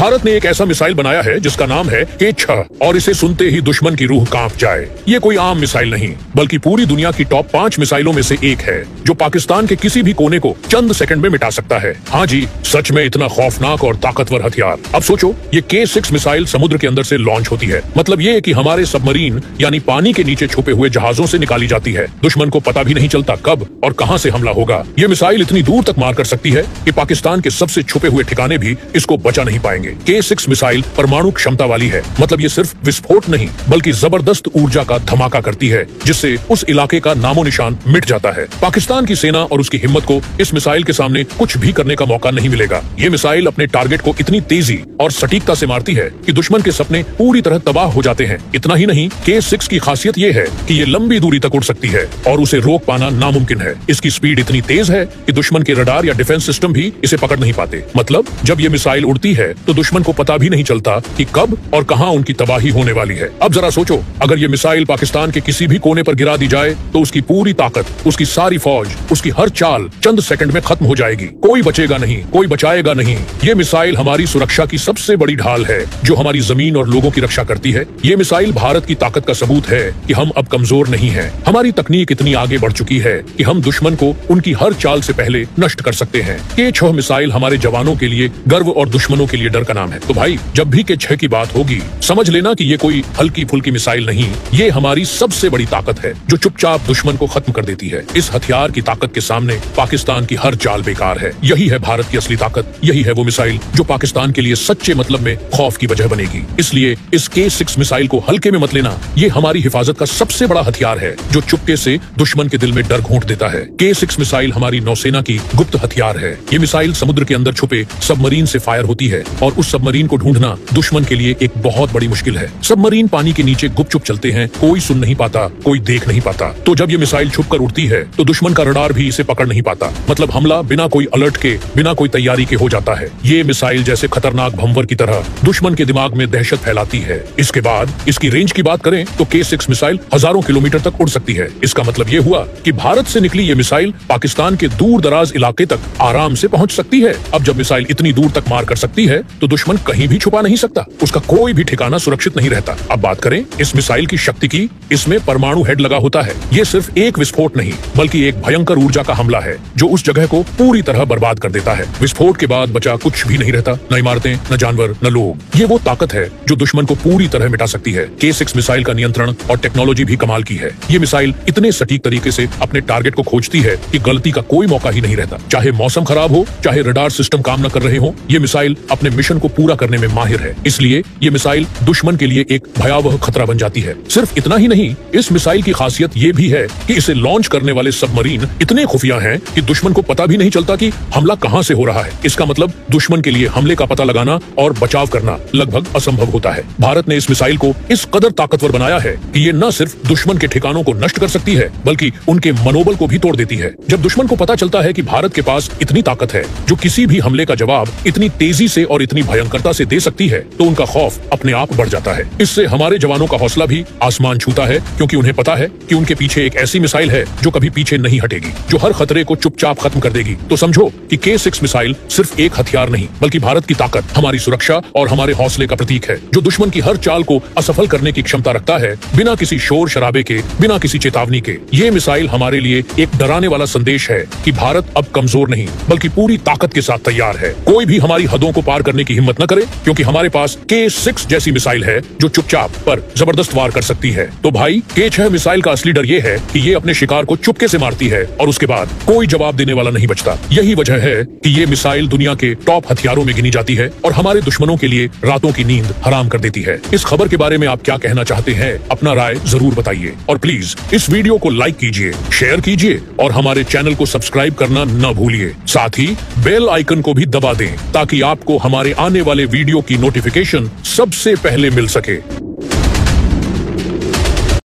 भारत ने एक ऐसा मिसाइल बनाया है जिसका नाम है K6 और इसे सुनते ही दुश्मन की रूह कांप जाए। ये कोई आम मिसाइल नहीं बल्कि पूरी दुनिया की टॉप 5 मिसाइलों में से एक है जो पाकिस्तान के किसी भी कोने को चंद सेकंड में मिटा सकता है। हाँ जी, सच में इतना खौफनाक और ताकतवर हथियार। अब सोचो, ये K6 मिसाइल समुद्र के अंदर से लॉन्च होती है। मतलब ये कि हमारे सबमरीन यानी पानी के नीचे छुपे हुए जहाजों से निकाली जाती है। दुश्मन को पता भी नहीं चलता कब और कहां से हमला होगा। ये मिसाइल इतनी दूर तक मार कर सकती है कि पाकिस्तान के सबसे छुपे हुए ठिकाने भी इसको बचा नहीं पाएंगे। K6 मिसाइल परमाणु क्षमता वाली है। मतलब ये सिर्फ विस्फोट नहीं बल्कि जबरदस्त ऊर्जा का धमाका करती है जिससे उस इलाके का नामो निशान मिट जाता है। पाकिस्तान की सेना और उसकी हिम्मत को इस मिसाइल के सामने कुछ भी करने का मौका नहीं मिलेगा। ये मिसाइल अपने टारगेट को इतनी तेजी और सटीकता से मारती है कि दुश्मन के सपने पूरी तरह तबाह हो जाते हैं। इतना ही नहीं, K6 की खासियत ये है कि ये लंबी दूरी तक उड़ सकती है और उसे रोक पाना नामुमकिन है। इसकी स्पीड इतनी तेज है कि दुश्मन के रडार या डिफेंस सिस्टम भी इसे पकड़ नहीं पाते। मतलब जब ये मिसाइल उड़ती है तो दुश्मन को पता भी नहीं चलता कि कब और कहां उनकी तबाही होने वाली है। अब जरा सोचो, अगर ये मिसाइल पाकिस्तान के किसी भी कोने पर गिरा दी जाए तो उसकी पूरी ताकत, उसकी सारी फौज, उसकी हर चाल चंद सेकंड में खत्म हो जाएगी। कोई बचेगा नहीं, कोई बचाएगा नहीं। ये मिसाइल हमारी सुरक्षा की सबसे बड़ी ढाल है जो हमारी जमीन और लोगों की रक्षा करती है। ये मिसाइल भारत की ताकत का सबूत है कि हम अब कमजोर नहीं हैं। हमारी तकनीक इतनी आगे बढ़ चुकी है कि हम दुश्मन को उनकी हर चाल से पहले नष्ट कर सकते हैं। K6 मिसाइल हमारे जवानों के लिए गर्व और दुश्मनों के लिए डर का नाम है। तो भाई, जब भी K6 की बात होगी समझ लेना कि ये कोई हल्की फुल्की मिसाइल नहीं, ये हमारी सबसे बड़ी ताकत है जो चुपचाप दुश्मन को खत्म कर देती है। इस हथियार की ताकत के सामने पाकिस्तान की हर चाल बेकार है। यही है भारत की असली ताकत। यही है वो मिसाइल जो पाकिस्तान के लिए सच्चे मतलब में खौफ की वजह बनेगी। इसलिए इस K6 मिसाइल को हल्के में मत लेना। ये हमारी हिफाजत का सबसे बड़ा हथियार है जो चुपके से दुश्मन के दिल में डर घोंट देता है। K6 मिसाइल हमारी नौसेना की गुप्त हथियार है। ये मिसाइल समुद्र के अंदर छुपे सबमरीन से फायर होती है और उस सबमरीन को ढूंढना दुश्मन के लिए एक बहुत बड़ी मुश्किल है। सबमरीन पानी के नीचे गुपचुप चलते हैं, कोई सुन नहीं पाता, कोई देख नहीं पाता। तो जब ये मिसाइल छुप कर उड़ती है तो दुश्मन का रडार भी इसे पकड़ नहीं पाता। मतलब हमला बिना कोई अलर्ट के, बिना कोई तैयारी के हो जाता है। ये मिसाइल जैसे खतरनाक भंवर की तरह दुश्मन के दिमाग में दहशत फैलाती है। इसके बाद इसकी रेंज की बात करें तो K6 मिसाइल हजारों किलोमीटर तक उड़ सकती है। इसका मतलब ये हुआ कि भारत से निकली ये मिसाइल पाकिस्तान के दूर दराज इलाके तक आराम से पहुंच सकती है। अब जब मिसाइल इतनी दूर तक मार कर सकती है तो दुश्मन कहीं भी छुपा नहीं सकता। उसका कोई भी ठिकाना सुरक्षित नहीं रहता। अब बात करें इस मिसाइल की शक्ति की, इसमें परमाणु हेड लगा होता है। ये सिर्फ एक विस्फोट नहीं बल्कि एक भयंकर ऊर्जा का हमला है जो उस जगह को पूरी तरह बर्बाद कर देता है। विस्फोट के बाद बचा कुछ भी नहीं रहता, न इमारतें, न जानवर, न लोग। ये वो ताकत है जो दुश्मन को पूरी तरह मिटा सकती है। K6 मिसाइल का नियंत्रण और टेक्नोलॉजी भी कमाल की है। ये मिसाइल इतने सटीक तरीके से अपने टारगेट को खोजती है कि गलती का कोई मौका ही नहीं रहता। चाहे मौसम खराब हो, चाहे रडार सिस्टम काम न कर रहे हो, ये मिसाइल अपने मिशन को पूरा करने में माहिर है। इसलिए ये मिसाइल दुश्मन के लिए एक भयावह खतरा बन जाती है। सिर्फ इतना ही नहीं, इस मिसाइल की खासियत ये भी है कि इसे लॉन्च करने वाले सबमरीन इतने खुफिया हैं कि दुश्मन को पता भी नहीं चलता कि हमला कहां से हो रहा है। इसका मतलब दुश्मन के लिए हमले का पता लगाना और बचाव करना लगभग असंभव होता है। भारत ने इस मिसाइल को इस कदर ताकतवर बनाया है कि ये न सिर्फ दुश्मन के ठिकानों को नष्ट कर सकती है बल्कि उनके मनोबल को भी तोड़ देती है। जब दुश्मन को पता चलता है कि भारत के पास इतनी ताकत है जो किसी भी हमले का जवाब इतनी तेजी से और इतनी भयंकरता से दे सकती है तो उनका खौफ अपने आप बढ़ जाता है। इससे हमारे जवानों का हौसला भी आसमान छूता है क्योंकि उन्हें पता है कि उनके पीछे एक ऐसी मिसाइल है जो कभी पीछे नहीं हटेगी, जो हर खतरे को चुपचाप खत्म कर देगी। तो समझो कि K6 मिसाइल सिर्फ एक हथियार नहीं बल्कि भारत की ताकत, हमारी सुरक्षा और हमारे हौसले का प्रतीक है जो दुश्मन की हर चाल को असफल करने की क्षमता रखता है बिना किसी शोर शराबे के, बिना किसी चेतावनी के। ये मिसाइल हमारे लिए एक डराने वाला संदेश है कि भारत अब कमजोर नहीं बल्कि पूरी ताकत के साथ तैयार है। कोई भी हमारी हदों को पार करने की हिम्मत न करे क्योंकि हमारे पास K6 जैसी मिसाइल है जो चुपचाप पर जबरदस्त वार कर सकती है। तो भाई, K6 मिसाइल का असली डर ये है कि ये अपने शिकार को चुपके से मारती है और उसके बाद कोई जवाब देने वाला नहीं बचता। यही वजह है कि ये मिसाइल दुनिया के टॉप हथियारों में गिनी जाती है और हमारे दुश्मनों के लिए रातों की नींद हराम कर देती है। इस खबर के बारे में आप क्या कहना चाहते हैं? अपना राय जरूर बताइए और प्लीज इस वीडियो को लाइक कीजिए, शेयर कीजिए और हमारे चैनल को सब्सक्राइब करना न भूलिए। साथ ही बेल आइकन को भी दबा दें ताकि आपको हमारे आने वाले वीडियो की नोटिफिकेशन सबसे पहले मिल सके।